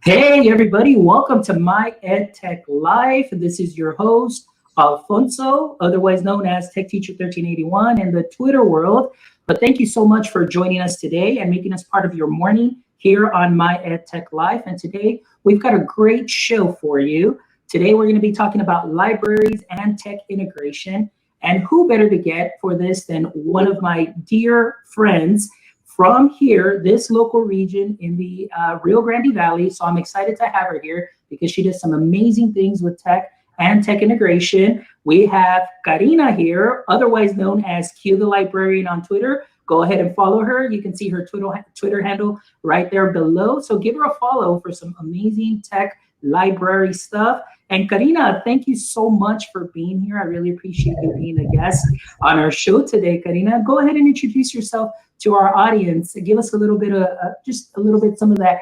Hey, everybody, welcome to My EdTech Life. This is your host, Alfonso, otherwise known as Tech Teacher 1381 in the Twitter world. But thank you so much for joining us today and making us part of your morning here on My EdTech Life. And today we've got a great show for you. Today we're going to be talking about libraries and tech integration. And who better to get for this than one of my dear friends from here, this local region in the Rio Grande Valley. So I'm excited to have her here because she does some amazing things with tech and tech integration. We have Karina here, otherwise known as Q the Librarian on Twitter. Go ahead and follow her. You can see her Twitter handle right there below. So give her a follow for some amazing tech library stuff. And Karina, thank you so much for being here. I really appreciate you being a guest on our show today. Karina, go ahead and introduce yourself to our audience. Give us a little bit of just a little bit, some of that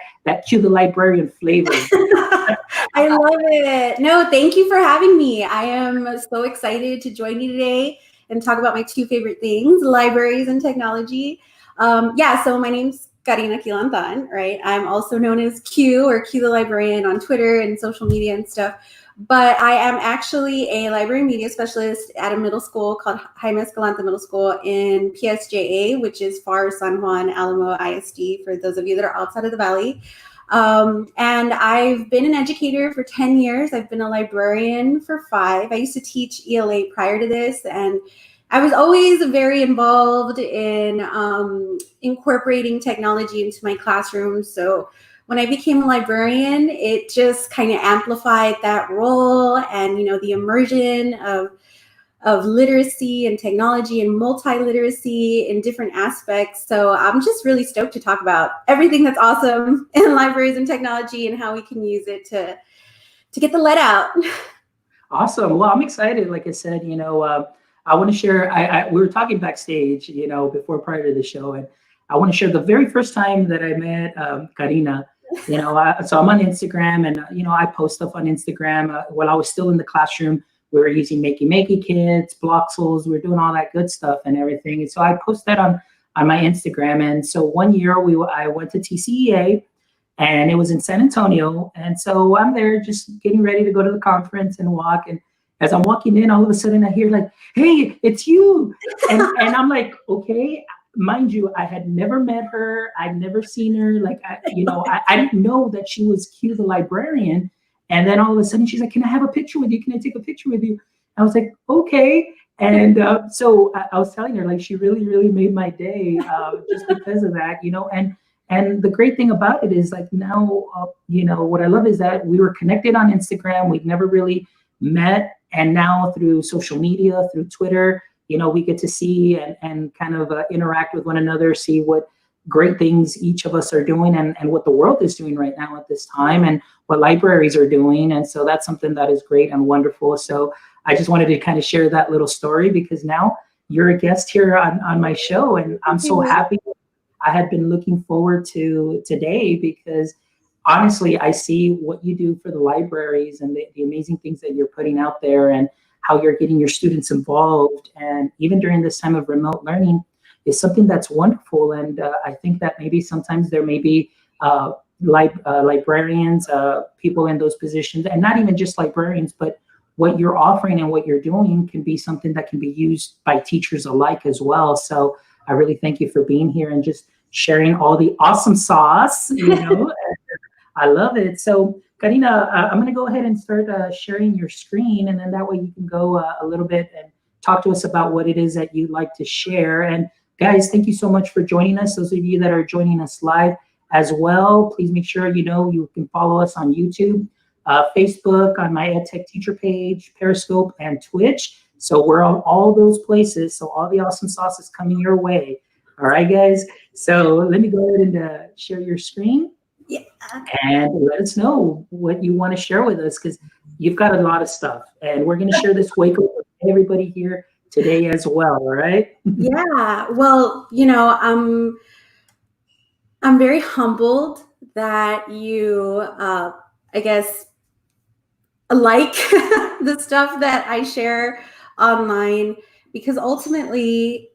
Q the Librarian flavor. I love it. No, thank you for having me. I am so excited to join you today and talk about my two favorite things, libraries and technology. So my name's Karina Quilantan, right? I'm also known as Q or Q the Librarian on Twitter and social media and stuff. But I am actually a library media specialist at a middle school called Jaime Escalante Middle School in PSJA, which is Far San Juan Alamo ISD, for those of you that are outside of the valley. And I've been an educator for 10 years. I've been a librarian for 5. I used to teach ELA prior to this, and I was always very involved in incorporating technology into my classroom. So when I became a librarian, it just kind of amplified that role and, the immersion of literacy and technology and multi-literacy in different aspects. So I'm just really stoked to talk about everything that's awesome in libraries and technology and how we can use it to get the let out. Awesome. Well, I'm excited. Like I said, I want to share, we were talking backstage, prior to the show, and I want to share the very first time that I met Karina. So I'm on Instagram, and I post stuff on Instagram. While I was still in the classroom, we were using Makey kits, Bloxels, we were doing all that good stuff and everything. And so I post that on my Instagram. And so one year I went to TCEA, and it was in San Antonio. And so I'm there just getting ready to go to the conference and walk. And as I'm walking in, all of a sudden I hear like, "Hey, it's you." And I'm like, okay. Mind you, I had never met her. I'd never seen her. Like, I didn't know that she was Q the Librarian. And then all of a sudden she's like, "Can I have a picture with you? Can I take a picture with you?" I was like, okay. And so I was telling her, like, she really, really made my day just because of that, And the great thing about it is, like, now, what I love is that we were connected on Instagram. We've never really met. And now through social media, through Twitter, we get to see and kind of interact with one another, see what great things each of us are doing and what the world is doing right now at this time and what libraries are doing. And so that's something that is great and wonderful. So I just wanted to kind of share that little story because now you're a guest here on my show. And I'm so happy. I had been looking forward to today because honestly, I see what you do for the libraries and the amazing things that you're putting out there and how you're getting your students involved. And even during this time of remote learning is something that's wonderful. And I think that maybe sometimes there may be librarians, people in those positions, and not even just librarians, but what you're offering and what you're doing can be something that can be used by teachers alike as well. So I really thank you for being here and just sharing all the awesome sauce, I love it. So Karina, I'm going to go ahead and start sharing your screen, and then that way you can go a little bit and talk to us about what it is that you'd like to share. And guys, thank you so much for joining us. Those of you that are joining us live as well, please make sure you can follow us on YouTube, Facebook, on my EdTech teacher page, Periscope, and Twitch. So we're on all those places. So all the awesome sauce is coming your way. All right, guys. So let me go ahead and share your screen. Yeah. And let us know what you want to share with us because you've got a lot of stuff. And we're going to share this wake up with everybody here today as well. All right. Yeah. Well, I'm very humbled that you, I guess, like the stuff that I share online, because ultimately,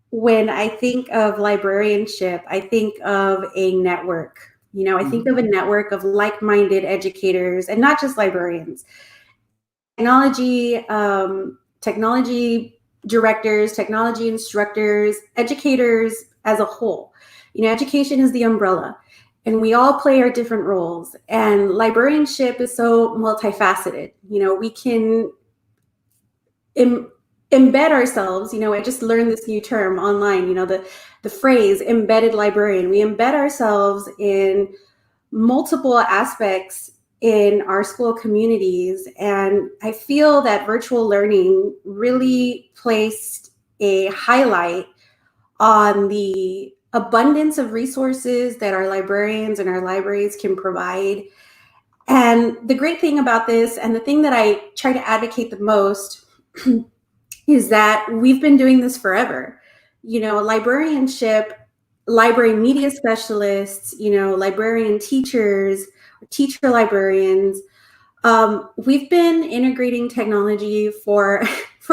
when I think of librarianship, I think of a network I think of a network of like-minded educators, and not just librarians, technology directors, technology instructors, educators as a whole. Education is the umbrella, and we all play our different roles. And librarianship is so multifaceted. We can embed ourselves. I just learned this new term online, the phrase embedded librarian. We embed ourselves in multiple aspects in our school communities. And I feel that virtual learning really placed a highlight on the abundance of resources that our librarians and our libraries can provide. And the great thing about this, and the thing that I try to advocate the most, is that we've been doing this forever. Librarianship, library media specialists, librarian teachers, teacher librarians, we've been integrating technology for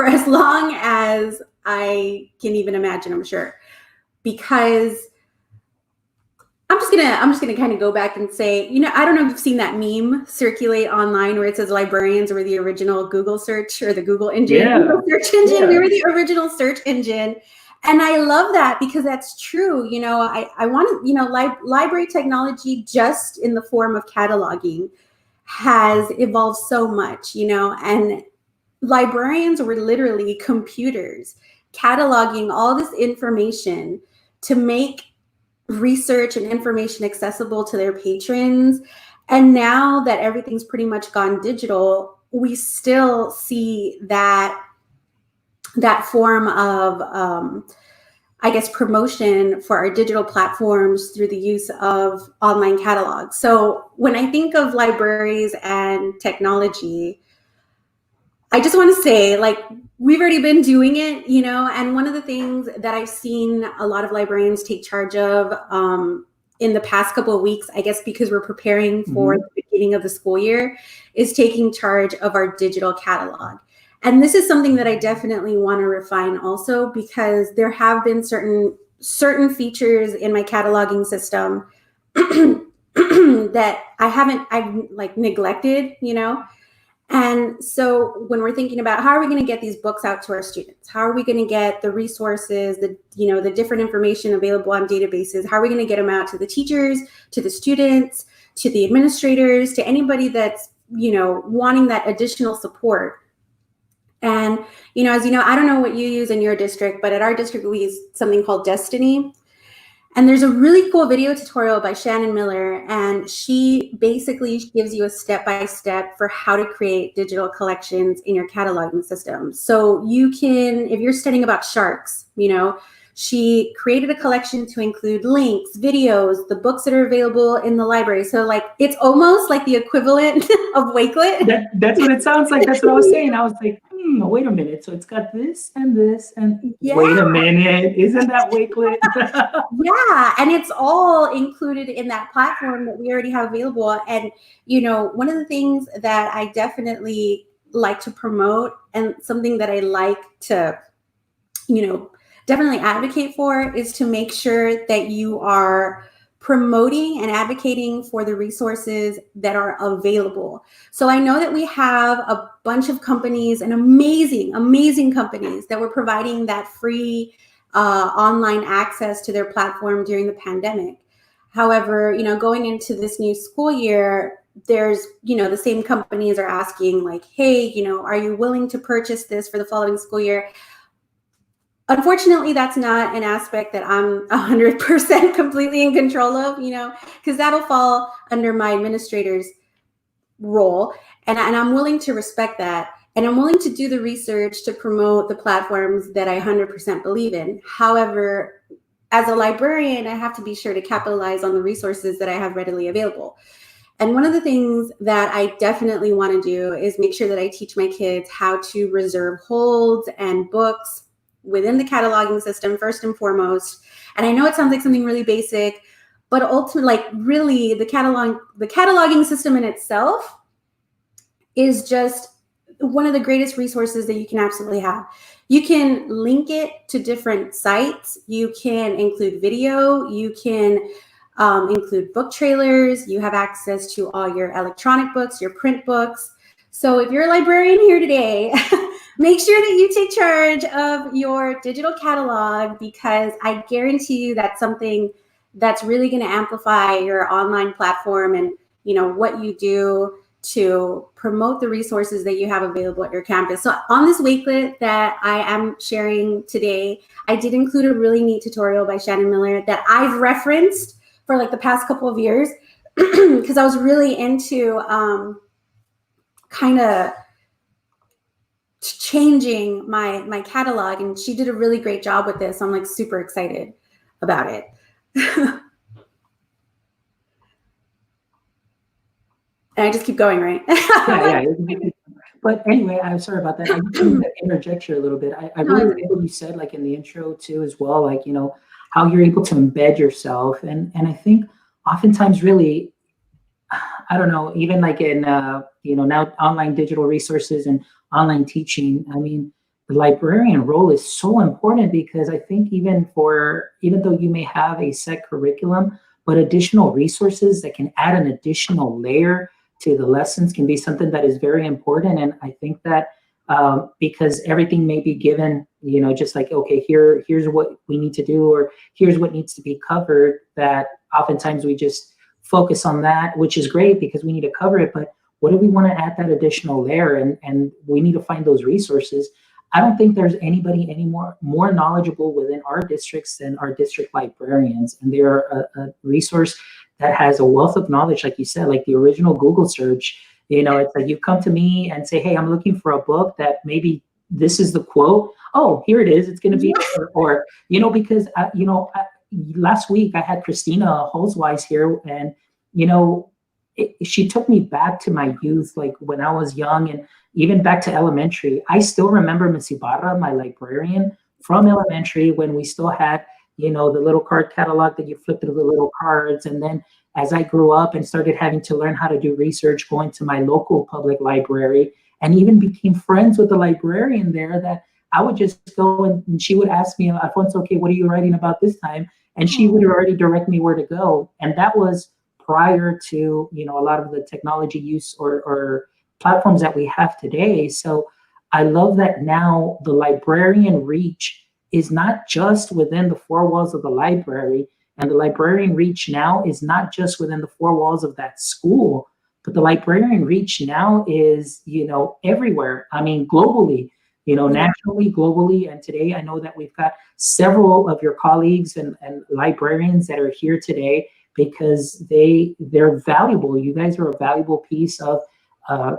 as long as I can even imagine, I'm sure. Because I'm just gonna kind of go back and say, I don't know if you've seen that meme circulate online where it says librarians were the original Google search, or the Google engine. Yeah. Google search engine. Yeah. We were the original search engine. And I love that, because that's true. I want to, library technology, just in the form of cataloging, has evolved so much, and librarians were literally computers cataloging all this information to make research and information accessible to their patrons. And now that everything's pretty much gone digital, we still see that form of, promotion for our digital platforms through the use of online catalogs. So when I think of libraries and technology, I just want to say, we've already been doing it, and one of the things that I've seen a lot of librarians take charge of in the past couple of weeks, I guess because we're preparing for the beginning of the school year, is taking charge of our digital catalog. And this is something that I definitely want to refine also, because there have been certain features in my cataloging system that I've neglected, And so when we're thinking about how are we going to get these books out to our students, how are we going to get the resources, the different information available on databases, how are we going to get them out to the teachers, to the students, to the administrators, to anybody that's, wanting that additional support. And, as you know, I don't know what you use in your district, but at our district, we use something called Destiny. And there's a really cool video tutorial by Shannon Miller, and she basically gives you a step-by-step for how to create digital collections in your cataloging system. So you can, if you're studying about sharks, she created a collection to include links, videos, the books that are available in the library. So it's almost like the equivalent of Wakelet. That's what it sounds like. That's what I was saying. I was like, wait a minute. So it's got this and this and wait a minute. Isn't that Wakelet? Yeah. And it's all included in that platform that we already have available. And, one of the things that I definitely like to promote, and something that I like to, definitely advocate for, is to make sure that you are promoting and advocating for the resources that are available. So I know that we have a bunch of companies, and amazing companies, that were providing that free online access to their platform during the pandemic. However, going into this new school year, there's, the same companies are asking hey, are you willing to purchase this for the following school year? Unfortunately, that's not an aspect that I'm 100% completely in control of, because that'll fall under my administrator's role. And I'm willing to respect that. And I'm willing to do the research to promote the platforms that I 100% believe in. However, as a librarian, I have to be sure to capitalize on the resources that I have readily available. And one of the things that I definitely want to do is make sure that I teach my kids how to reserve holds and books within the cataloging system, first and foremost. And I know it sounds like something really basic, but ultimately, really, the cataloging system in itself is just one of the greatest resources that you can absolutely have. You can link it to different sites. You can include video. You can include book trailers. You have access to all your electronic books, your print books. So if you're a librarian here today, make sure that you take charge of your digital catalog, because I guarantee you that's something that's really going to amplify your online platform and, you know, what you do to promote the resources that you have available at your campus. So on this wakelet that I am sharing today, I did include a really neat tutorial by Shannon Miller that I've referenced for like the past couple of years because I was really into kind of changing my catalog, and she did a really great job with this. I'm like super excited about it. And I just keep going, right? Yeah. But anyway, I'm sorry about that. I just wanted to interject here a little bit. I really like what you said, like in the intro too, as well, like, you know, how you're able to embed yourself. And I think oftentimes really, I don't know, even like in, you know, now online digital resources and online teaching, I mean, the librarian role is so important because I think even though you may have a set curriculum, but additional resources that can add an additional layer to the lessons can be something that is very important. And I think that because everything may be given, you know, just like, okay, here's what we need to do, or here's what needs to be covered, that oftentimes we just focus on that, which is great because we need to cover it. But what do we want to add that additional layer? And we need to find those resources. I don't think there's anybody anymore more knowledgeable within our districts than our district librarians. And they're a resource that has a wealth of knowledge, like you said, like the original Google search. You know, it's like you come to me and say, hey, I'm looking for a book that maybe this is the quote. Oh, here it is. It's going to be, or, you know, because, last week I had Christina Holzweiss here, and, you know, she took me back to my youth, like when I was young, and even back to elementary. I still remember Miss Ibarra, my librarian from elementary, when we still had, you know, the little card catalog that you flip through the little cards. And then as I grew up and started having to learn how to do research, going to my local public library, and even became friends with the librarian there, that I would just go and she would ask me, Alfonso, okay, what are you writing about this time? And she would already direct me where to go. And that was prior to, you know, a lot of the technology use or platforms that we have today. So I love that now the Librarian Reach is not just within the four walls of the library, and the Librarian Reach now is not just within the four walls of that school, but the Librarian Reach now is, you know, everywhere. I mean, globally, you know, nationally, globally. And today I know that we've got several of your colleagues and librarians that are here today because they're valuable. You guys are a valuable piece of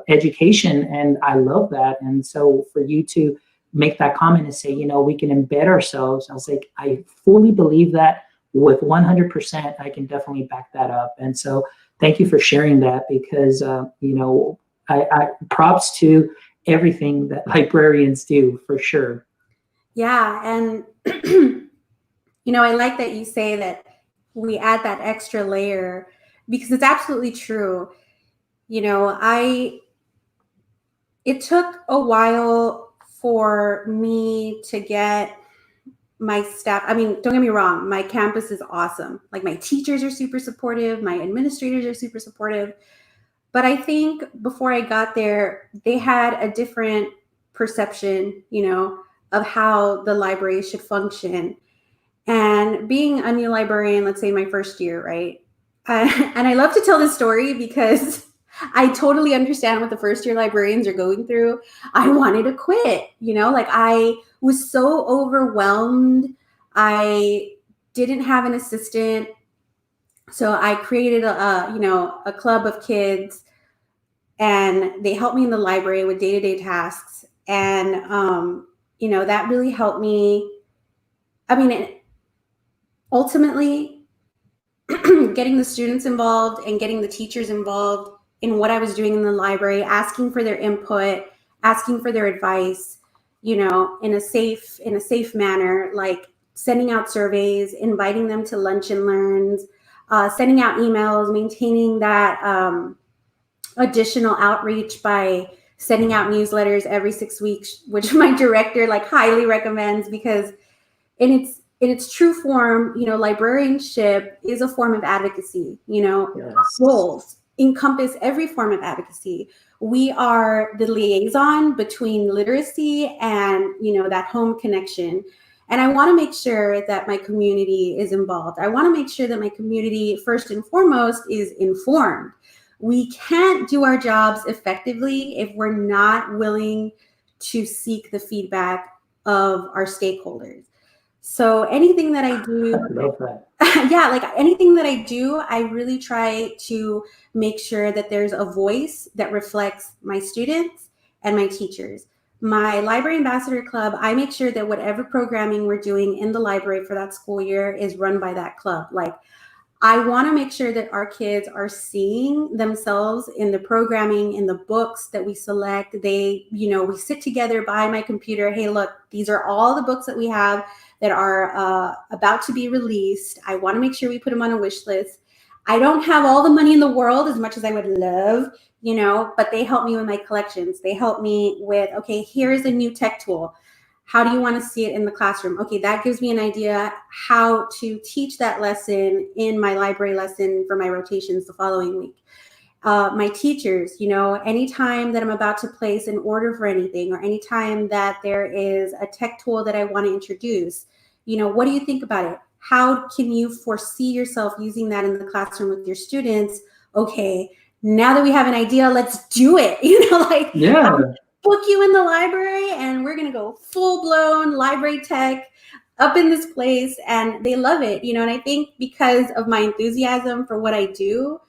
education, and I love that. And so for you to make that comment and say, you know, we can embed ourselves, I was like, I fully believe that with 100%. I can definitely back that up. And so thank you for sharing that, because you know, I props to everything that librarians do, for sure. Yeah, and you know, I like that you say that we add that extra layer, because it's absolutely true. You know, it took a while for me to get my staff. I mean, don't get me wrong, my campus is awesome. Like, my teachers are super supportive, my administrators are super supportive. But I think before I got there, they had a different perception, you know, of how the library should function. And being a new librarian, let's say my first year, right? And I love to tell this story because I totally understand what the first year librarians are going through. I wanted to quit, you know, like I was so overwhelmed. I didn't have an assistant. So I created a club of kids, and they helped me in the library with day-to-day tasks. And, you know, that really helped me. I mean, ultimately, getting the students involved and getting the teachers involved in what I was doing in the library, asking for their input, asking for their advice, you know, in a safe manner, like sending out surveys, inviting them to lunch and learns, sending out emails, maintaining that additional outreach by sending out newsletters every 6 weeks, which my director like highly recommends, because in its true form, librarianship is a form of advocacy. Yes. Roles encompass every form of advocacy. We are the liaison between literacy and, that home connection. And I want to make sure that my community is involved. I want to make sure that my community, first and foremost, is informed. We can't do our jobs effectively if we're not willing to seek the feedback of our stakeholders. So anything that I do, I love that. yeah, like anything that I do, I really try to make sure that there's a voice that reflects my students and my teachers. My Library Ambassador Club, I make sure that whatever programming we're doing in the library for that school year is run by that club. Like, I want to make sure that our kids are seeing themselves in the programming, in the books that we select. We sit together by my computer. Hey, look, these are all the books that we have that are about to be released. I want to make sure we put them on a wish list. I don't have all the money in the world, as much as I would love, but they help me with my collections. They help me with, okay, here's a new tech tool. How do you want to see it in the classroom? Okay, that gives me an idea how to teach that lesson in my library lesson for my rotations the following week. My teachers, anytime that I'm about to place an order for anything, or anytime that there is a tech tool that I want to introduce, what do you think about it? How can you foresee yourself using that in the classroom with your students? Okay, now that we have an idea, let's do it. Yeah. Book you in the library and we're going to go full-blown library tech up in this place. And they love it, and I think because of my enthusiasm for what I do,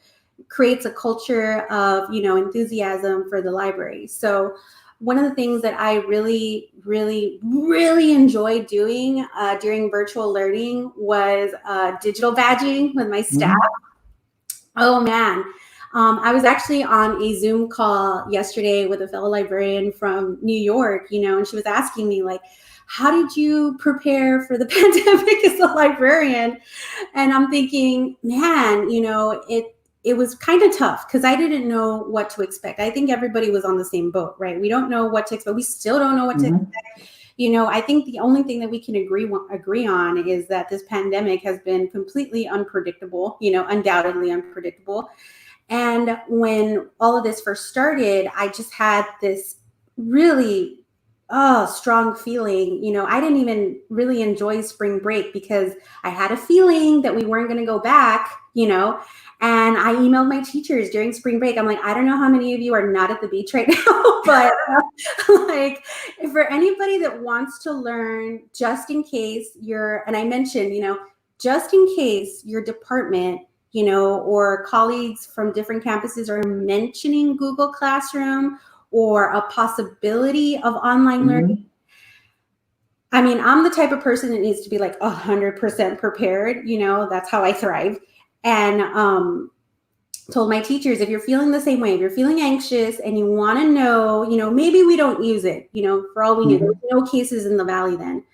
creates a culture of, enthusiasm for the library. So one of the things that I really, really, really enjoyed doing during virtual learning was digital badging with my staff. Oh, man. I was actually on a Zoom call yesterday with a fellow librarian from New York, and she was asking me, like, how did you prepare for the pandemic as a librarian? And I'm thinking, man, it was kind of tough because I didn't know what to expect. I think everybody was on the same boat, right? We don't know what to expect. We still don't know what to expect. I think the only thing that we can agree on is that this pandemic has been completely unpredictable, undoubtedly unpredictable. And when all of this first started, I just had this really strong feeling. I didn't even really enjoy spring break because I had a feeling that we weren't going to go back, and I emailed my teachers during spring break. I'm like, I don't know how many of you are not at the beach right now, but like, for anybody that wants to learn, just in case and I mentioned, just in case your department, or colleagues from different campuses are mentioning Google Classroom or a possibility of online learning. I mean, I'm the type of person that needs to be like 100% prepared. That's how I thrive. And told my teachers, if you're feeling the same way, if you're feeling anxious and you want to know, maybe we don't use it, for all we know, there's no cases in the Valley then.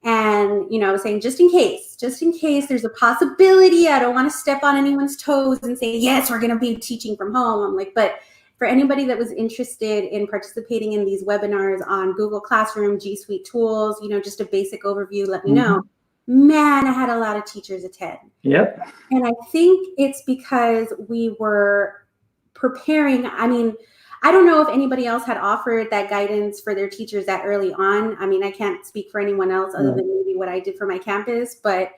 And, I was saying, just in case there's a possibility, I don't want to step on anyone's toes and say, yes, we're going to be teaching from home. I'm like, but for anybody that was interested in participating in these webinars on Google Classroom, G Suite tools, just a basic overview, let me know. Man, I had a lot of teachers attend. Yep. And I think it's because we were preparing. I mean, I don't know if anybody else had offered that guidance for their teachers that early on. I mean, I can't speak for anyone else other than maybe what I did for my campus. But,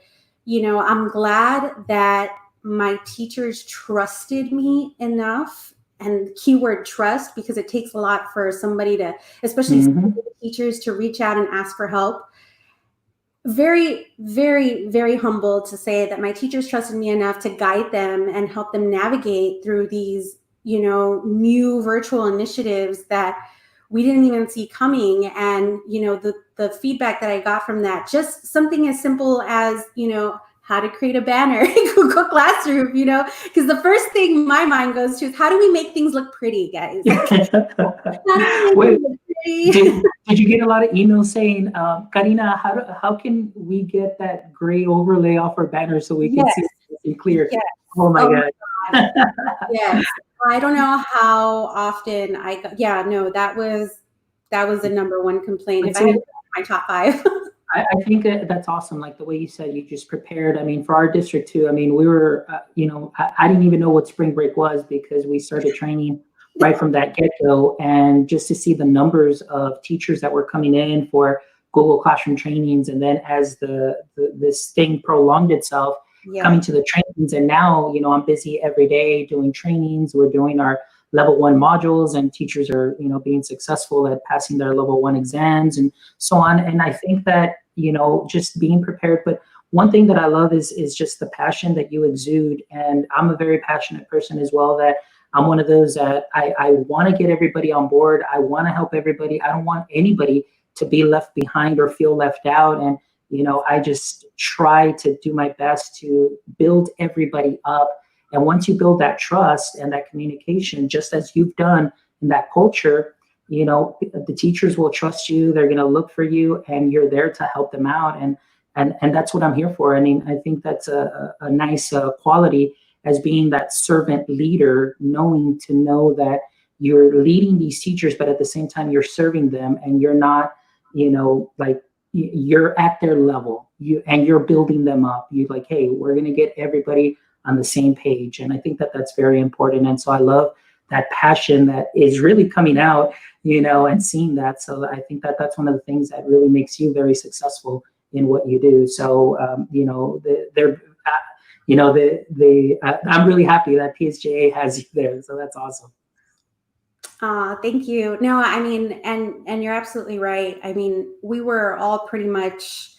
I'm glad that my teachers trusted me enough, and keyword trust, because it takes a lot for somebody to, especially teachers, to reach out and ask for help. Very, very, very humbled to say that my teachers trusted me enough to guide them and help them navigate through these, new virtual initiatives that we didn't even see coming. And, the feedback that I got from that, just something as simple as, how to create a banner in Google Classroom, because the first thing my mind goes to is, how do we make things look pretty, guys? Wait, did you get a lot of emails saying, Karina, how can we get that gray overlay off our banner so we can see it clear? Yes. Oh my God. Yes. I don't know how often that was the number one complaint. If I had my top 5. I think that's awesome. Like the way you said, you just prepared. I mean, for our district too. I mean, we were, I didn't even know what spring break was because we started training right from that get-go, and just to see the numbers of teachers that were coming in for Google Classroom trainings, and then as this thing prolonged itself, coming to the trainings, and now I'm busy every day doing trainings. We're doing our level 1 modules, and teachers are being successful at passing their level 1 exams and so on. And I think that just being prepared. But one thing that I love is just the passion that you exude, and I'm a very passionate person as well. That I'm one of those that I want to get everybody on board. I want to help everybody. I don't want anybody to be left behind or feel left out. And I just try to do my best to build everybody up. And once you build that trust and that communication, just as you've done in that culture, the teachers will trust you. They're going to look for you, and you're there to help them out. And that's what I'm here for. I mean, I think that's a nice quality as being that servant leader, knowing that you're leading these teachers, but at the same time you're serving them, and you're not, like you're at their level. And you're building them up. You're like, hey, we're going to get everybody on the same page. And I think that that's very important. And so I love that passion that is really coming out, and seeing that. So I think that that's one of the things that really makes you very successful in what you do. So, I'm really happy that PSJA has you there. So that's awesome. Thank you. No, I mean, and you're absolutely right. I mean, we were all pretty much,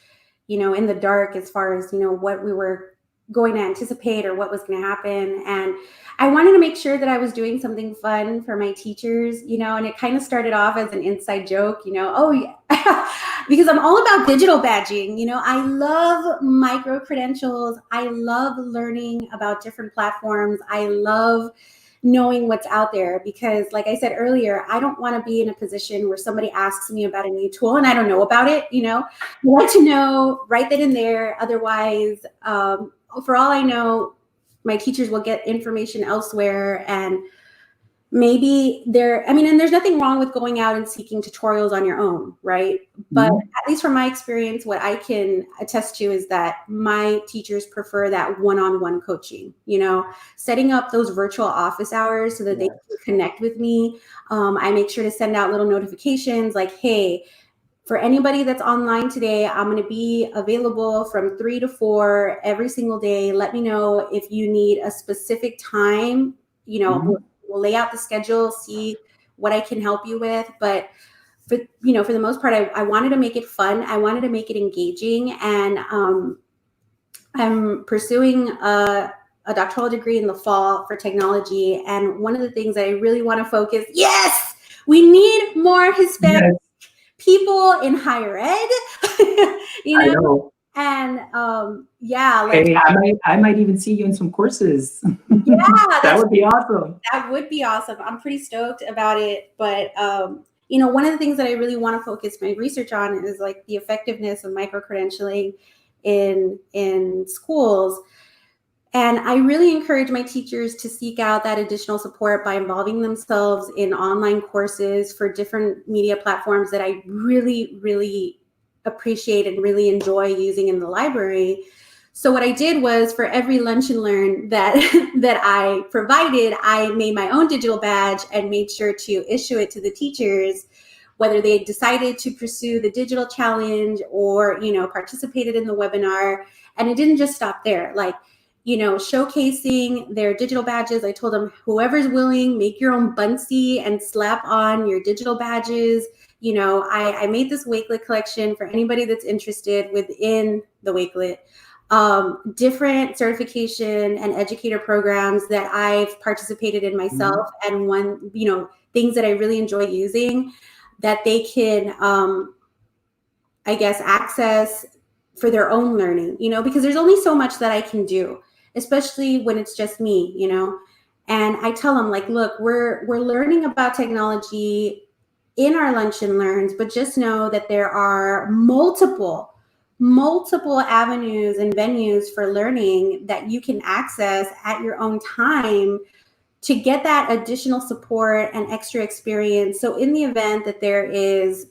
in the dark as far as, what we were going to anticipate or what was going to happen. And I wanted to make sure that I was doing something fun for my teachers, and it kind of started off as an inside joke, oh yeah, because I'm all about digital badging. I love micro credentials. I love learning about different platforms. I love knowing what's out there, because like I said earlier, I don't want to be in a position where somebody asks me about a new tool and I don't know about it. I want to know right then and there. Otherwise, for all I know, my teachers will get information elsewhere, and maybe and there's nothing wrong with going out and seeking tutorials on your own, right? But at least from my experience, what I can attest to is that my teachers prefer that one-on-one coaching, setting up those virtual office hours so that they can connect with me. I make sure to send out little notifications like, hey, for anybody that's online today, I'm going to be available from 3 to 4 every single day. Let me know if you need a specific time. We'll lay out the schedule, see what I can help you with. But for the most part, I wanted to make it fun. I wanted to make it engaging. And I'm pursuing a doctoral degree in the fall for technology. And one of the things that I really want to focus, yes, we need more Hispanic people in higher ed. I know. And hey, I might even see you in some courses. Yeah, that would be awesome. That would be awesome. I'm pretty stoked about it. But one of the things that I really want to focus my research on is like the effectiveness of micro-credentialing in schools. And I really encourage my teachers to seek out that additional support by involving themselves in online courses for different media platforms that I really, really appreciate and really enjoy using in the library. So what I did was, for every lunch and learn that I provided, I made my own digital badge and made sure to issue it to the teachers, whether they decided to pursue the digital challenge or, participated in the webinar. And it didn't just stop there. Like, showcasing their digital badges. I told them, whoever's willing, make your own bunsy and slap on your digital badges. I made this Wakelet collection for anybody that's interested within the Wakelet. Different certification and educator programs that I've participated in myself, and one, things that I really enjoy using that they can, access for their own learning, because there's only so much that I can do, especially when it's just me, and I tell them, like, look, we're learning about technology in our lunch and learns, but just know that there are multiple avenues and venues for learning that you can access at your own time to get that additional support and extra experience. So in the event that there is,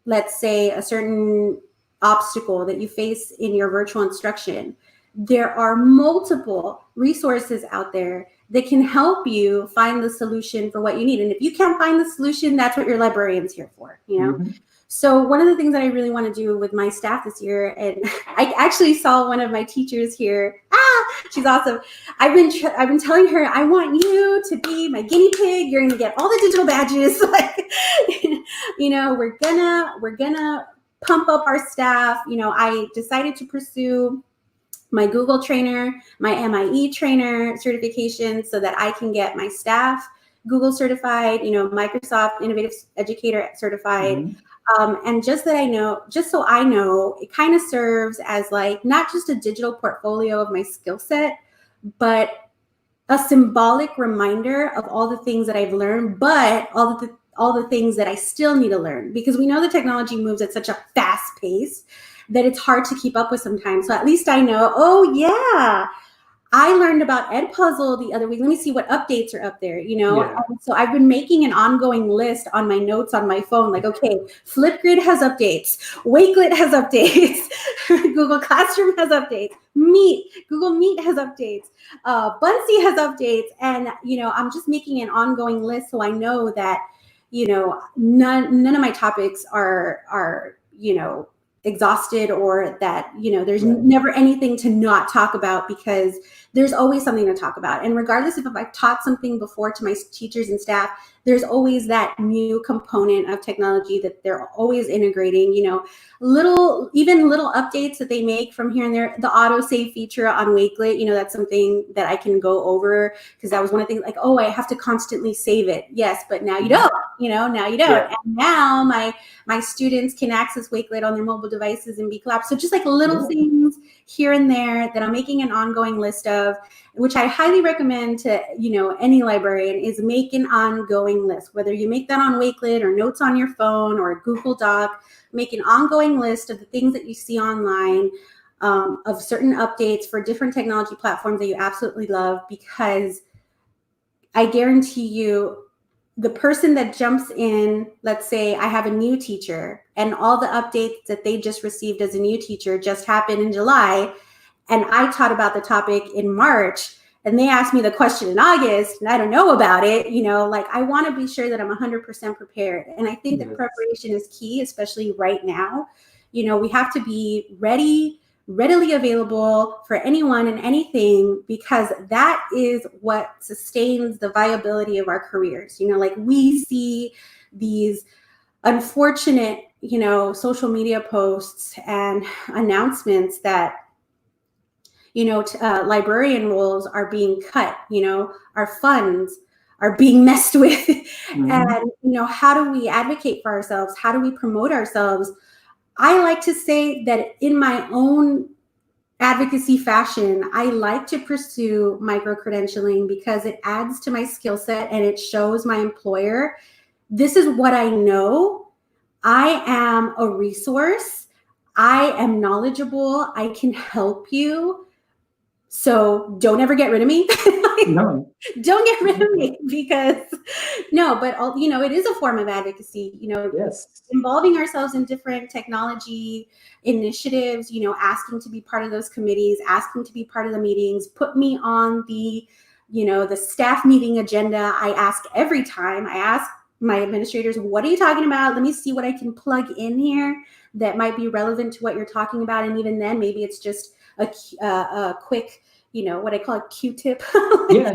let's say, a certain obstacle that you face in your virtual instruction, there are multiple resources out there that can help you find the solution for what you need. And if you can't find the solution, that's what your librarian's here for, you know? Mm-hmm. So one of the things that I really want to do with my staff this year, and I actually saw one of my teachers here. She's awesome. I've been telling her, I want you to be my guinea pig. You're gonna get all the digital badges. Like, you know, we're gonna pump up our staff. You know, I decided to pursue my Google trainer, my MIE trainer certification so that I can get my staff Google certified, you know, Microsoft Innovative Educator certified. Mm-hmm. And just so I know, it kind of serves as like not just a digital portfolio of my skill set, but a symbolic reminder of all the things that I've learned, but all the things that I still need to learn, because we know the technology moves at such a fast pace that it's hard to keep up with sometimes. So at least I know, oh yeah, I learned about Edpuzzle the other week. Let me see what updates are up there, you know? Yeah. So I've been making an ongoing list on my notes on my phone, like, okay, Flipgrid has updates, Wakelet has updates, Google Classroom has updates, Google Meet has updates, Bunsy has updates. And, you know, I'm just making an ongoing list so I know that, you know, none of my topics are, you know, exhausted, or that, you know, there's never anything to not talk about, because there's always something to talk about. And regardless if I've taught something before to my teachers and staff, there's always that new component of technology that they're always integrating, you know, little updates that they make from here and there. The autosave feature on Wakelet, you know, that's something that I can go over, because that was one of the things, like, oh, I have to constantly save it. Yes, but now you don't, you know, now you don't. Yeah. And now my students can access Wakelet on their mobile devices and be collapsed. So just like little things here and there that I'm making an ongoing list of, which I highly recommend to, you know, any librarian, is make an ongoing list. Whether you make that on Wakelet or notes on your phone or a Google Doc, make an ongoing list of the things that you see online, of certain updates for different technology platforms that you absolutely love, because I guarantee you, the person that jumps in, let's say I have a new teacher and all the updates that they just received as a new teacher just happened in July, and I taught about the topic in March, and they asked me the question in August and I don't know about it, you know, like, I want to be sure that I'm 100% prepared. And I think that preparation is key, especially right now. You know, we have to be readily available for anyone and anything, because that is what sustains the viability of our careers. You know, like, we see these unfortunate, you know, social media posts and announcements that, you know, librarian roles are being cut, you know, our funds are being messed with. And, you know, how do we advocate for ourselves? How do we promote ourselves? I like to say that in my own advocacy fashion, I like to pursue micro-credentialing because it adds to my skill set and it shows my employer, this is what I know. I am a resource. I am knowledgeable. I can help you. So don't ever get rid of me. No. Don't get rid of me, because you know, it is a form of advocacy, you know, involving ourselves in different technology initiatives, you know, asking to be part of those committees, asking to be part of the meetings, put me on the, you know, the staff meeting agenda. I ask every time. I ask my administrators, what are you talking about? Let me see what I can plug in here that might be relevant to what you're talking about. And even then, maybe it's just a quick, you know, what I call a Q-tip. Yeah.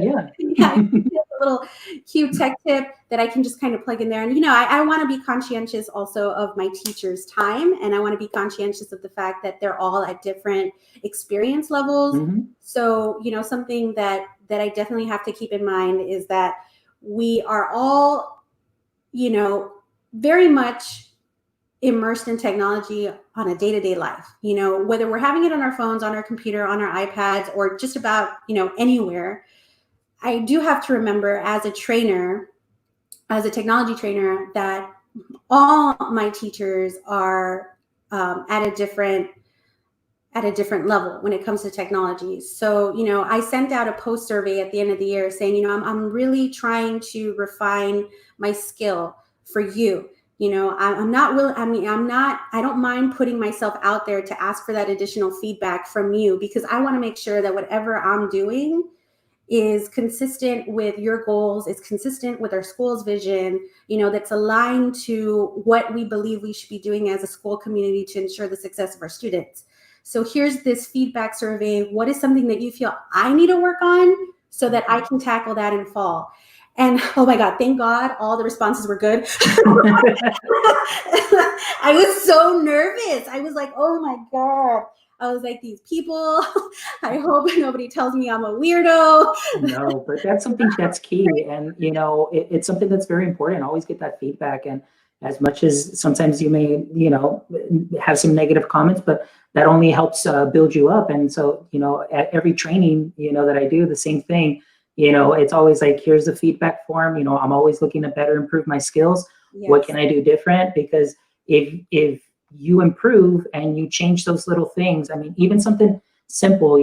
A little Q-tech tip that I can just kind of plug in there. And, you know, I want to be conscientious also of my teachers' time. And I want to be conscientious of the fact that they're all at different experience levels. So, you know, something that I definitely have to keep in mind is that we are all, you know, very much immersed in technology on a day-to-day life, you know, whether we're having it on our phones, on our computer, on our iPads, or just about, you know, anywhere. I do have to remember as a trainer, as a technology trainer, that all my teachers are at a different level when it comes to technology. So, you know, I sent out a post survey at the end of the year saying, you know, I'm really trying to refine my skill for you. I'm not willing. I don't mind putting myself out there to ask for that additional feedback from you, because I want to make sure that whatever I'm doing is consistent with your goals, it's consistent with our school's vision, that's aligned to what we believe we should be doing as a school community to ensure the success of our students. So here's this feedback survey. What is something that you feel I need to work on so that I can tackle that in fall? And oh my God, thank God all the responses were good. I was so nervous. I was like, oh my God. I was like, these people, I hope nobody tells me I'm a weirdo. No, but that's something that's key. And, it's something that's very important. Always get that feedback. And as much as sometimes you may, have some negative comments, but that only helps build you up. And so, at every training, that I do, the same thing, it's always like, here's the feedback form. I'm always looking to better improve my skills. Yes. What can I do different? Because if you improve and you change those little things, I mean, even something simple,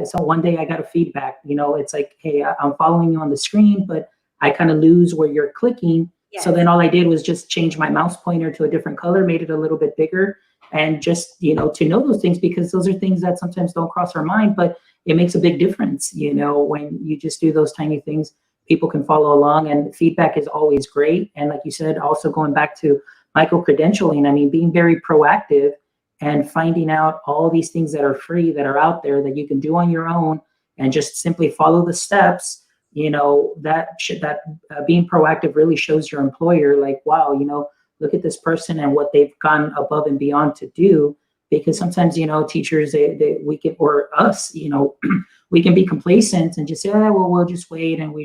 so one day I got a feedback, it's like, hey, I'm following you on the screen, but I kind of lose where you're clicking. Yes. So then all I did was just change my mouse pointer to a different color, made it a little bit bigger, and just, to know those things, because those are things that sometimes don't cross our mind, but it makes a big difference, when you just do those tiny things, people can follow along, and feedback is always great. And like you said, also going back to micro-credentialing, I mean, being very proactive and finding out all these things that are free, that are out there, that you can do on your own, and just simply follow the steps, that being proactive really shows your employer, like, wow, look at this person and what they've gone above and beyond to do. Because sometimes, teachers, we can, or us, we can be complacent and just say, oh, well, we'll just wait. And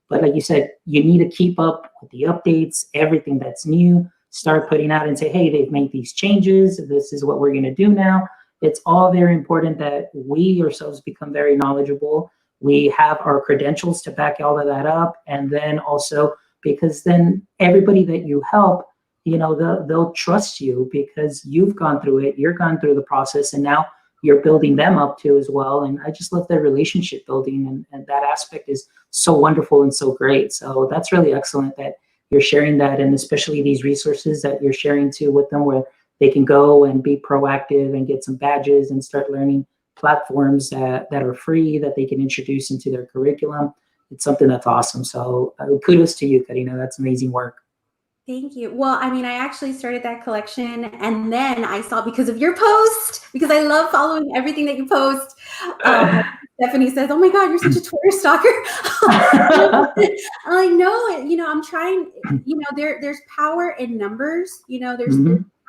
but like you said, you need to keep up with the updates, everything that's new, start putting out and say, hey, they've made these changes. This is what we're going to do now. It's all very important that we ourselves become very knowledgeable. We have our credentials to back all of that up. And then also, because then everybody that you help, they'll trust you because you've gone through it, you're gone through the process, and now you're building them up too as well. And I just love that relationship building, and that aspect is so wonderful and so great. So that's really excellent that you're sharing that, and especially these resources that you're sharing too with them, where they can go and be proactive and get some badges and start learning platforms that are free, that they can introduce into their curriculum. It's something that's awesome. So kudos to you, Karina. That's amazing work. Thank you. Well, I mean, I actually started that collection, and then I saw, because of your post, because I love following everything that you post. Stephanie says, oh my God, you're such a Twitter stalker. I know it, I'm trying, there's power in numbers, there's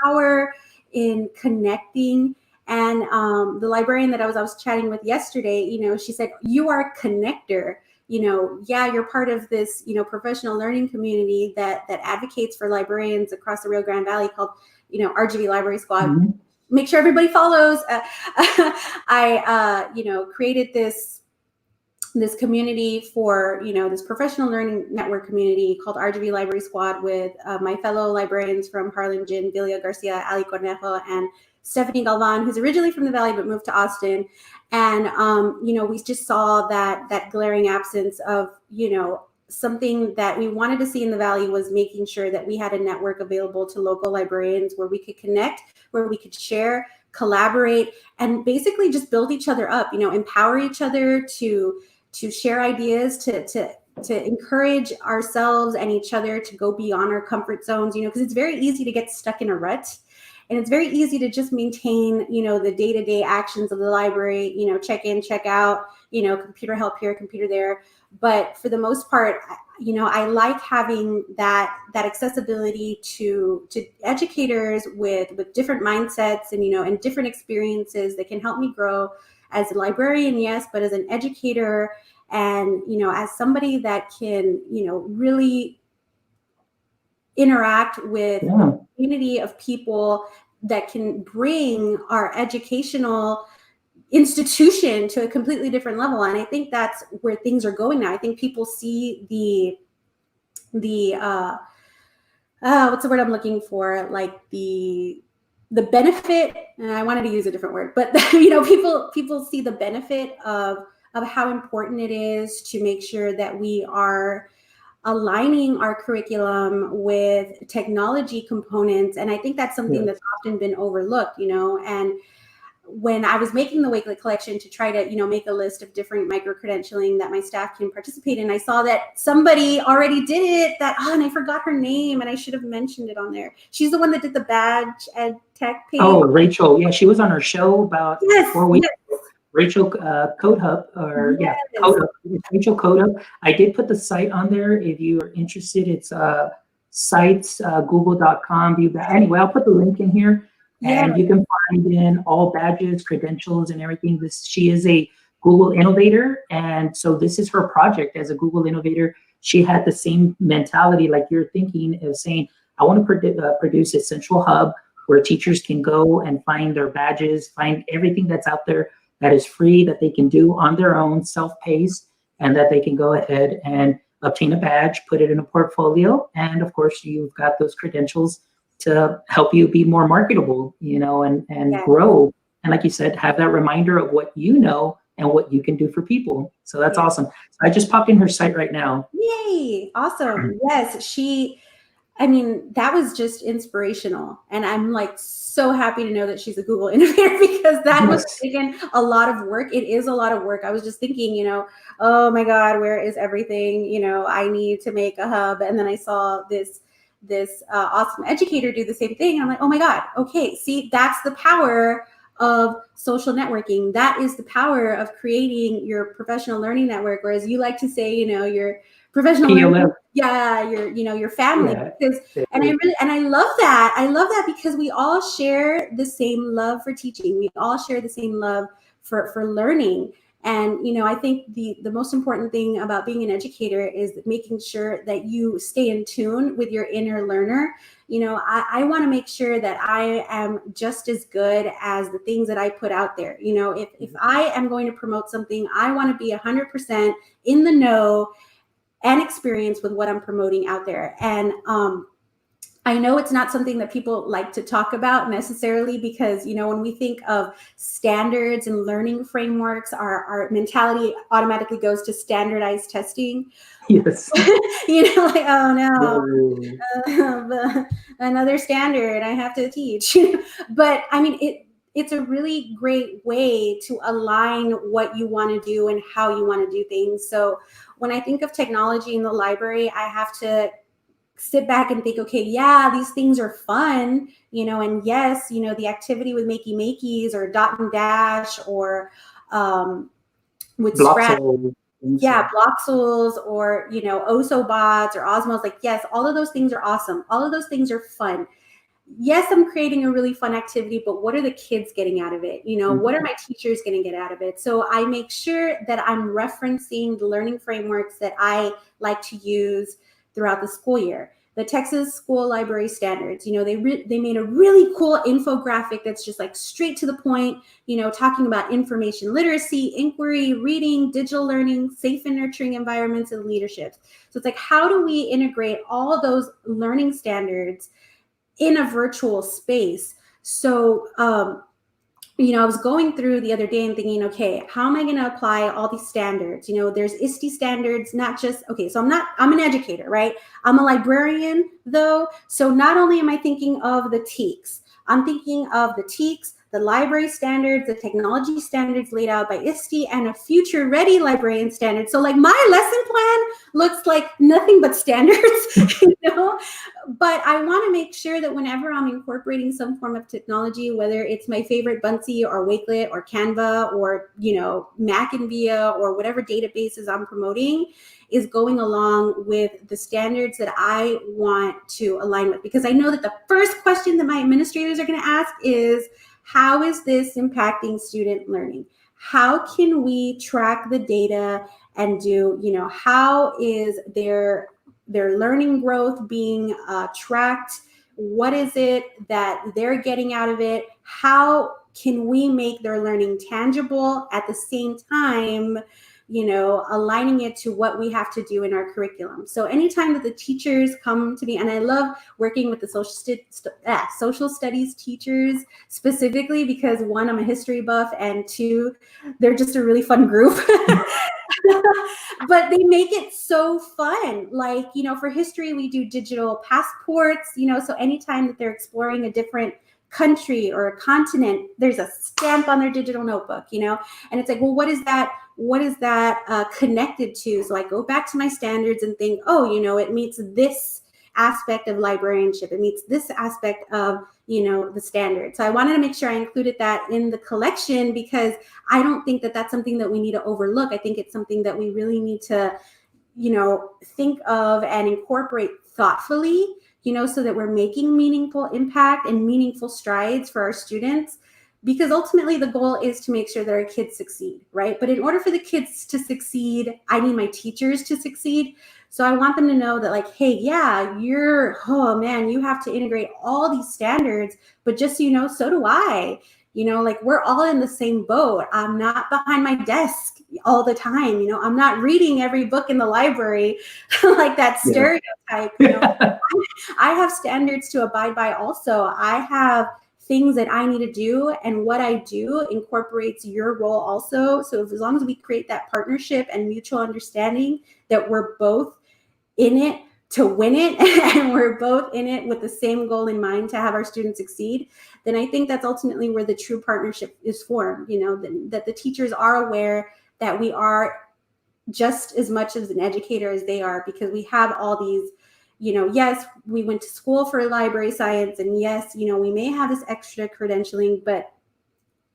power in connecting. And the librarian that I was chatting with yesterday, she said, you are a connector. You're part of this, professional learning community that advocates for librarians across the Rio Grande Valley called, RGV Library Squad. Mm-hmm. Make sure everybody follows. I created this community for, this professional learning network community called RGV Library Squad with my fellow librarians from Harlingen, Vilia Garcia, Ali Cornejo, and Stephanie Galvan, who's originally from the Valley but moved to Austin. And, we just saw that glaring absence of, something that we wanted to see in the Valley was making sure that we had a network available to local librarians where we could connect, where we could share, collaborate, and basically just build each other up, empower each other to share ideas, to encourage ourselves and each other to go beyond our comfort zones, because it's very easy to get stuck in a rut. And it's very easy to just maintain, the day-to-day actions of the library, check in, check out, computer help here, computer there. But for the most part, I like having that accessibility to educators with different mindsets and different experiences that can help me grow as a librarian, yes, but as an educator and, as somebody that can, really interact with a community of people that can bring our educational institution to a completely different level. And I think that's where things are going now. I think people see the what's the word I'm looking for? Like the benefit, and I wanted to use a different word, but people see the benefit of how important it is to make sure that we are aligning our curriculum with technology components. And I think that's something that's often been overlooked, and when I was making the Wakelet collection to try to, make a list of different micro-credentialing that my staff can participate in, I saw that somebody already did it, and I forgot her name, and I should have mentioned it on there. She's the one that did the badge ed tech page. Oh, Rachel. Yeah, she was on our show about 4 weeks ago. Rachel Code Hub, or Code Hub. Rachel Code Hub. I did put the site on there if you are interested. It's sites, google.com. Anyway, I'll put the link in here. And you can find in all badges, credentials, and everything. She is a Google innovator. And so this is her project as a Google innovator. She had the same mentality like you're thinking of saying, I want to produce a central hub where teachers can go and find their badges, find everything that's out there that is free, that they can do on their own, self-paced, and that they can go ahead and obtain a badge, put it in a portfolio. And of course, you've got those credentials to help you be more marketable, and grow. And like you said, have that reminder of what you know and what you can do for people. So that's awesome. So I just popped in her site right now. Yay. Awesome. Yes. That was just inspirational. And I'm like so happy to know that she's a Google innovator, because that was taking a lot of work. It is a lot of work. I was just thinking, oh my God, where is everything? I need to make a hub. And then I saw this awesome educator do the same thing. I'm like, oh my God, okay, see, that's the power of social networking. That is the power of creating your professional learning network. Whereas you like to say, your professional learning, your family. And I love that. I love that because we all share the same love for teaching. We all share the same love for learning. And, I think the most important thing about being an educator is making sure that you stay in tune with your inner learner. I want to make sure that I am just as good as the things that I put out there. If I am going to promote something, I want to be 100% in the know and experience with what I'm promoting out there. And, I know it's not something that people like to talk about necessarily, because, when we think of standards and learning frameworks, our mentality automatically goes to standardized testing. Yes. Like, oh no, another standard I have to teach. But it's a really great way to align what you want to do and how you want to do things. So when I think of technology in the library, I have to sit back and think, okay, these things are fun, and yes, the activity with Makey Makeys or Dot and Dash or with Scratch, Bloxels or, Osobots or Osmos, like, yes, all of those things are awesome. All of those things are fun. Yes, I'm creating a really fun activity, but what are the kids getting out of it? What are my teachers going to get out of it? So I make sure that I'm referencing the learning frameworks that I like to use throughout the school year. The Texas School Library Standards, they made a really cool infographic that's just like straight to the point, talking about information literacy, inquiry, reading, digital learning, safe and nurturing environments, and leadership. So it's like, how do we integrate all those learning standards in a virtual space? So, I was going through the other day and thinking, okay, how am I going to apply all these standards? There's ISTE standards, not just, okay, so I'm an educator, right? I'm a librarian though. So not only am I thinking of the TEKS, I'm thinking of the TEKS, the library standards, the technology standards laid out by ISTE, and a future ready librarian standard. So like my lesson plan looks like nothing but standards, but I want to make sure that whenever I'm incorporating some form of technology, whether it's my favorite Buncee or Wakelet or Canva or, Mac and Via or whatever databases I'm promoting, is going along with the standards that I want to align with. Because I know that the first question that my administrators are going to ask is, how is this impacting student learning? How can we track the data and do, how is their learning growth being tracked? What is it that they're getting out of it? How can we make their learning tangible at the same time, aligning it to what we have to do in our curriculum? So anytime that the teachers come to me, and I love working with the social studies teachers specifically, because one, I'm a history buff, and two, they're just a really fun group. But they make it so fun. Like, for history, we do digital passports, so anytime that they're exploring a different country or a continent, there's a stamp on their digital notebook, and it's like, well, what is that connected to? So I go back to my standards and think, oh, it meets this aspect of librarianship. It meets this aspect of, the standard. So I wanted to make sure I included that in the collection, because I don't think that that's something that we need to overlook. I think it's something that we really need to, think of and incorporate thoughtfully, so that we're making meaningful impact and meaningful strides for our students. Because ultimately the goal is to make sure that our kids succeed, right? But in order for the kids to succeed, I need my teachers to succeed. So I want them to know that, like, hey, yeah, you have to integrate all these standards, but just so you know, so do I. Like, we're all in the same boat. I'm not behind my desk all the time. I'm not reading every book in the library like that stereotype. I have standards to abide by also. I have things that I need to do, and what I do incorporates your role also. So as long as we create that partnership and mutual understanding that we're both in it to win it, and we're both in it with the same goal in mind to have our students succeed, then I think that's ultimately where the true partnership is formed, that the teachers are aware that we are just as much as an educator as they are, because we have all these, yes, we went to school for library science, and yes, we may have this extra credentialing, but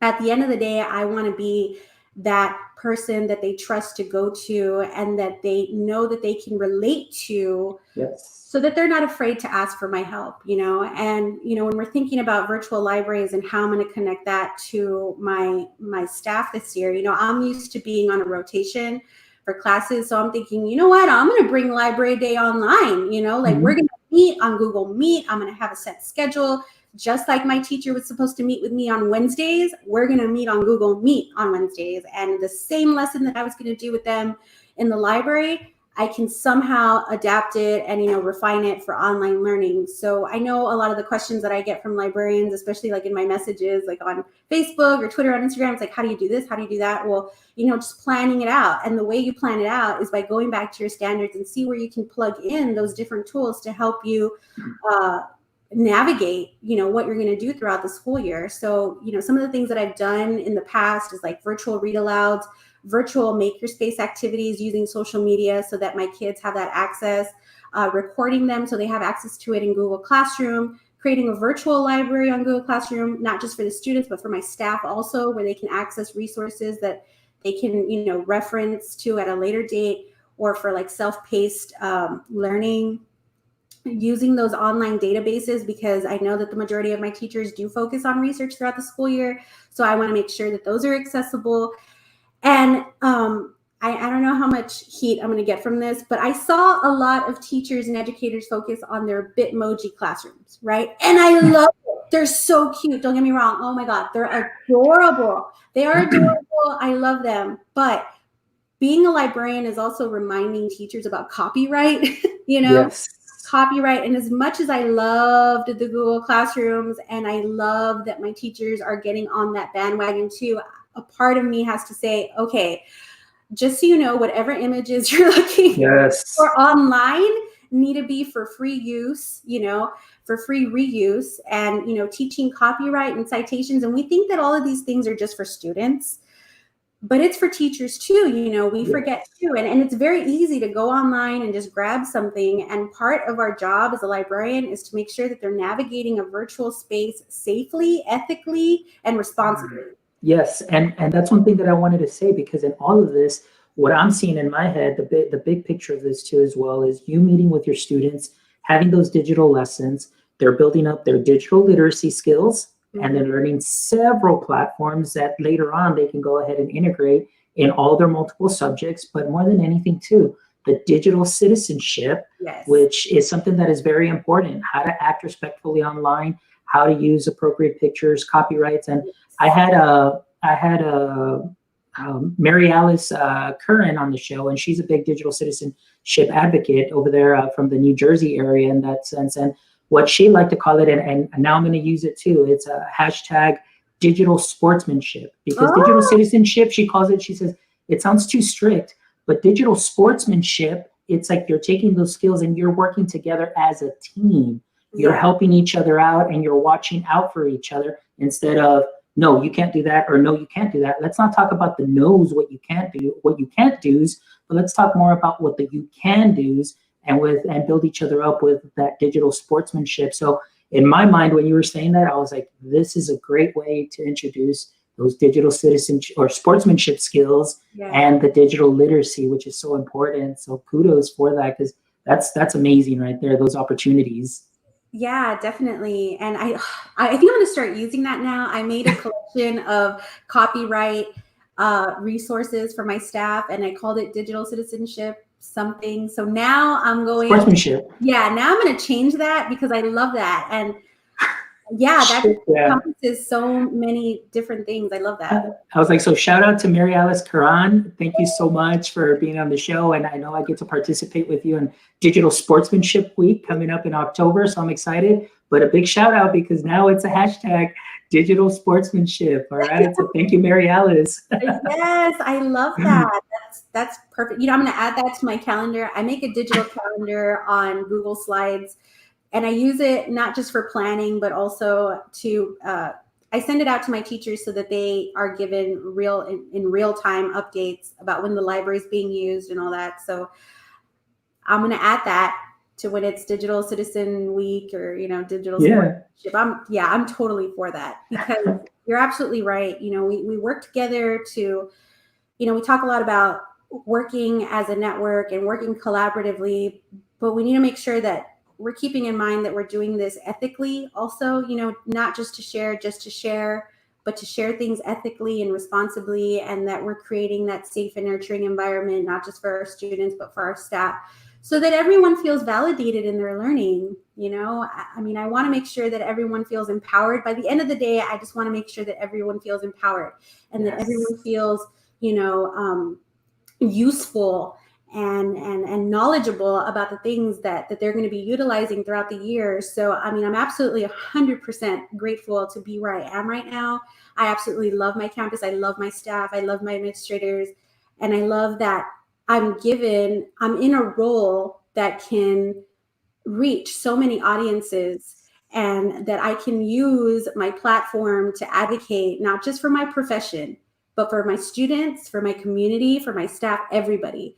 at the end of the day, I want to be that person that they trust to go to, and that they know that they can relate to, so that they're not afraid to ask for my help, and, when we're thinking about virtual libraries and how I'm going to connect that to my staff this year, I'm used to being on a rotation for classes. So I'm thinking, I'm going to bring Library Day online, we're going to meet on Google Meet. I'm going to have a set schedule. Just like my teacher was supposed to meet with me on Wednesdays, we're going to meet on Google Meet on Wednesdays. And the same lesson that I was going to do with them in the library, I can somehow adapt it and, refine it for online learning. So I know a lot of the questions that I get from librarians, especially like in my messages, like on Facebook or Twitter, on Instagram, it's like, how do you do this? How do you do that? Well, just planning it out. And the way you plan it out is by going back to your standards and see where you can plug in those different tools to help you navigate, what you're going to do throughout the school year. So, some of the things that I've done in the past is like virtual read alouds, virtual makerspace activities using social media so that my kids have that access, recording them so they have access to it in Google Classroom, creating a virtual library on Google Classroom, not just for the students, but for my staff also, where they can access resources that they can, reference to at a later date, or for like self-paced learning, using those online databases, because I know that the majority of my teachers do focus on research throughout the school year. So I want to make sure that those are accessible. And I don't know how much heat I'm going to get from this, but I saw a lot of teachers and educators focus on their Bitmoji classrooms, right? And I love it. They're so cute. Don't get me wrong. Oh my God, they're adorable. They are adorable. I love them. But being a librarian is also reminding teachers about copyright, Yes. Copyright. And as much as I loved the Google Classrooms, and I love that my teachers are getting on that bandwagon too, a part of me has to say, okay, just so you know, whatever images you're looking for online need to be for free use, for free reuse, and, teaching copyright and citations. And we think that all of these things are just for students, but it's for teachers too. We forget too. And it's very easy to go online and just grab something. And part of our job as a librarian is to make sure that they're navigating a virtual space safely, ethically, and responsibly. Yes, and that's one thing that I wanted to say, because in all of this, what I'm seeing in my head, the big picture of this too as well, is you meeting with your students, having those digital lessons, they're building up their digital literacy skills, and then learning several platforms that later on they can go ahead and integrate in all their multiple subjects. But more than anything too, the digital citizenship, which is something that is very important, how to act respectfully online, how to use appropriate pictures, copyrights. And I had Mary Alice Curran on the show, and she's a big digital citizenship advocate over there from the New Jersey area in that sense. And what she liked to call it, and now I'm going to use it too, it's a hashtag digital sportsmanship, because digital citizenship, she calls it, she says, it sounds too strict, But digital sportsmanship, it's like you're taking those skills and you're working together as a team. You're helping each other out and you're watching out for each other instead of, no, you can't do that, or no, you can't do that. Let's not talk about the no's, what you can't do, what you can't do's, but let's talk more about what the you can do's, and build each other up with that digital sportsmanship. So in my mind, when you were saying that, I was like, this is a great way to introduce those digital citizenship or sportsmanship skills and the digital literacy, which is so important. So kudos for that, because that's amazing right there, those opportunities. Yeah, definitely. And I think I'm going to start using that now. I made a collection of copyright resources for my staff, and I called it Digital Citizenship something. So now I'm going sportsmanship. Yeah, now I'm going to change that because I love that. And yeah, that encompasses so many different things. I love that. I was like, so shout out to Mary Alice Karan. Thank you so much for being on the show. And I know I get to participate with you in Digital Sportsmanship Week coming up in October. So I'm excited. But a big shout out because now it's a hashtag digital sportsmanship. All right. So thank you, Mary Alice. Yes, I love that. That's perfect. You know, I'm going to add that to my calendar. I make a digital calendar on Google Slides. And I use it not just for planning, but also to, I send it out to my teachers so that they are given in real time updates about when the library is being used and all that. So I'm going to add that to when it's Digital Citizen Week or, you know, digital sportsmanship. I'm totally for that because you're absolutely right. You know, we work together to, you know, we talk a lot about working as a network and working collaboratively, but we need to make sure that we're keeping in mind that we're doing this ethically also, you know, not just to share, but to share things ethically and responsibly, and that we're creating that safe and nurturing environment, not just for our students, but for our staff, so that everyone feels validated in their learning. You know, I mean, I want to make sure that everyone feels empowered. By the end of the day, I just want to make sure that everyone feels empowered and that everyone feels, you know, useful and knowledgeable about the things that they're going to be utilizing throughout the year. So, I mean, I'm absolutely 100% grateful to be where I am right now. I absolutely love my campus. I love my staff. I love my administrators. And I love that I'm in a role that can reach so many audiences, and that I can use my platform to advocate, not just for my profession, but for my students, for my community, for my staff, everybody.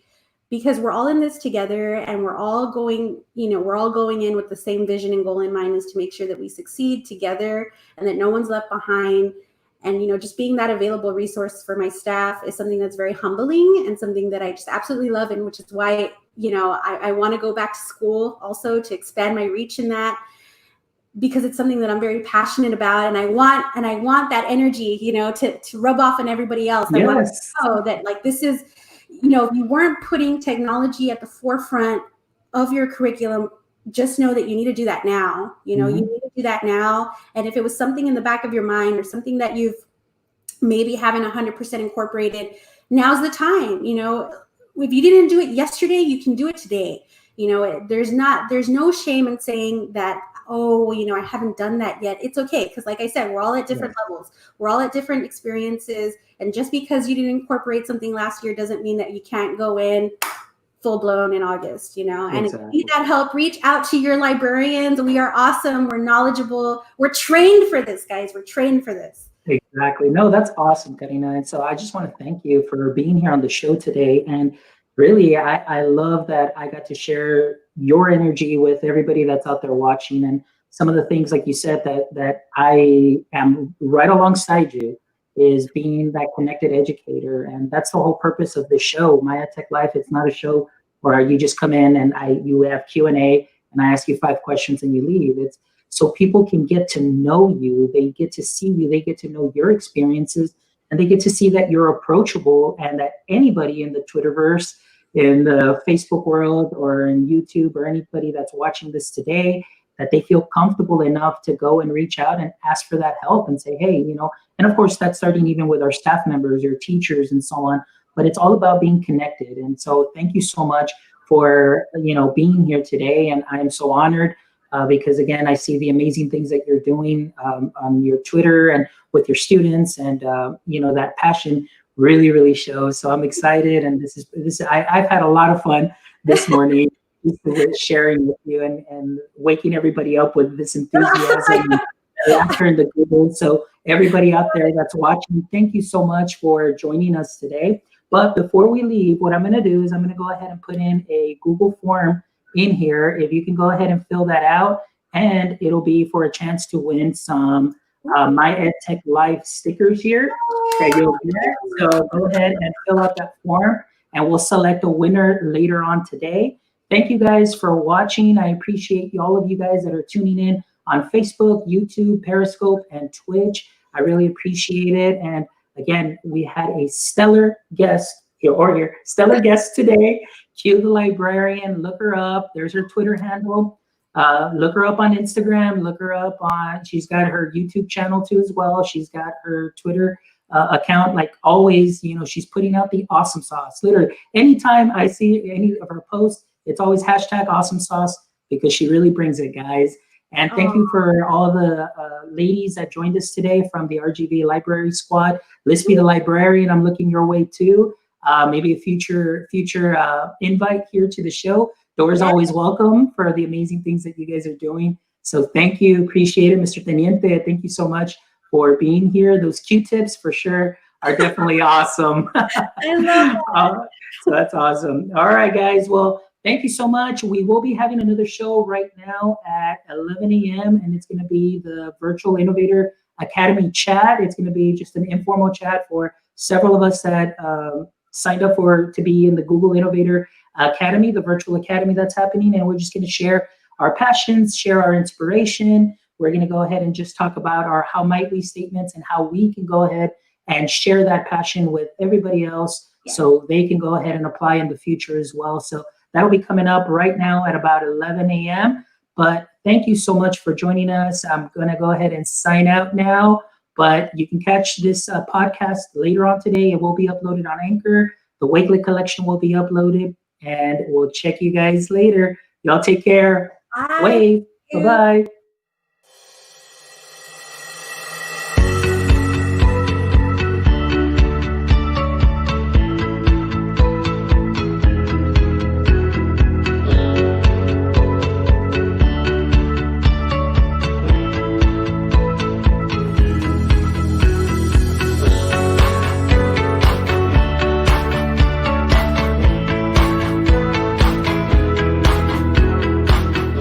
Because we're all in this together, and we're all going in with the same vision and goal in mind, is to make sure that we succeed together and that no one's left behind. And, you know, just being that available resource for my staff is something that's very humbling and something that I just absolutely love. And which is why, you know, I want to go back to school also to expand my reach in that, because it's something that I'm very passionate about, and I want that energy, you know, to rub off on everybody else. I want to know that, like, this is, you know, if you weren't putting technology at the forefront of your curriculum, just know that you need to do that now. You know, you need to do that now. And if it was something in the back of your mind or something that you've maybe haven't 100% incorporated, now's the time. You know, if you didn't do it yesterday, you can do it today. You know, there's no shame in saying that, oh, you know, I haven't done that yet. It's okay. Because like I said, we're all at different levels. We're all at different experiences. And just because you didn't incorporate something last year doesn't mean that you can't go in full blown in August, you know. And if you need that help, reach out to your librarians. We are awesome. We're knowledgeable. We're trained for this, guys. We're trained for this. Exactly. No, that's awesome, Karina. And so I just want to thank you for being here on the show today. And really, I love that I got to share your energy with everybody that's out there watching, and some of the things, like you said, that I am right alongside you, is being that connected educator. And that's the whole purpose of the show, My EdTech Life. It's not a show where you just come in and you have Q&A and I ask you 5 questions and you leave. It's so people can get to know you, they get to see you, they get to know your experiences, and they get to see that you're approachable, and that anybody in the Twitterverse, in the Facebook world, or in YouTube, or anybody that's watching this today, that they feel comfortable enough to go and reach out and ask for that help and say, hey, you know, and of course that's starting even with our staff members or teachers and so on, but it's all about being connected. And so thank you so much for, you know, being here today. And I am so honored because again, I see the amazing things that you're doing on your Twitter and with your students, and you know, that passion really, really shows. So I'm excited, and I've had a lot of fun this morning just with sharing with you and waking everybody up with this enthusiasm and laughter in the Google. So everybody out there that's watching, thank you so much for joining us today. But before we leave, what I'm going to do is I'm going to go ahead and put in a Google form in here. If you can go ahead and fill that out, and it'll be for a chance to win some My EdTech Live stickers here that you'll get. So go ahead and fill out that form, and we'll select a winner later on today. Thank you guys for watching. I appreciate all of you guys that are tuning in on Facebook, YouTube, Periscope, and Twitch. I really appreciate it. And again, we had a stellar guest stellar guest today. Q the Librarian. Look her up. There's her Twitter handle. Look her up on Instagram. Look her up on. She's got her YouTube channel too as well. She's got her Twitter account. Like always, she's putting out the awesome sauce. Literally, anytime I see any of her posts, it's always hashtag awesome sauce because she really brings it, guys. And thank you for all the ladies that joined us today from the RGV Library Squad. Let's be the librarian. I'm looking your way too. Maybe a future invite here to the show. Doors always welcome for the amazing things that you guys are doing. So thank you. Appreciate it, Mr. Teniente. Thank you so much for being here. Those Q-tips for sure are definitely awesome. I love it. So that's awesome. All right, guys. Well, thank you so much. We will be having another show right now at 11 a.m. and it's going to be the Virtual Innovator Academy chat. It's going to be just an informal chat for several of us that signed up to be in the Google Innovator Academy, the virtual academy that's happening. And we're just going to share our passions, share our inspiration. We're going to go ahead and just talk about our how might we statements and how we can go ahead and share that passion with everybody else so they can go ahead and apply in the future as well. So that'll be coming up right now at about 11 a.m. But thank you so much for joining us. I'm going to go ahead and sign out now, but you can catch this podcast later on today. It will be uploaded on Anchor. The Wakelet collection will be uploaded, and we'll check you guys later. Y'all take care. Bye. Wave. Bye-bye.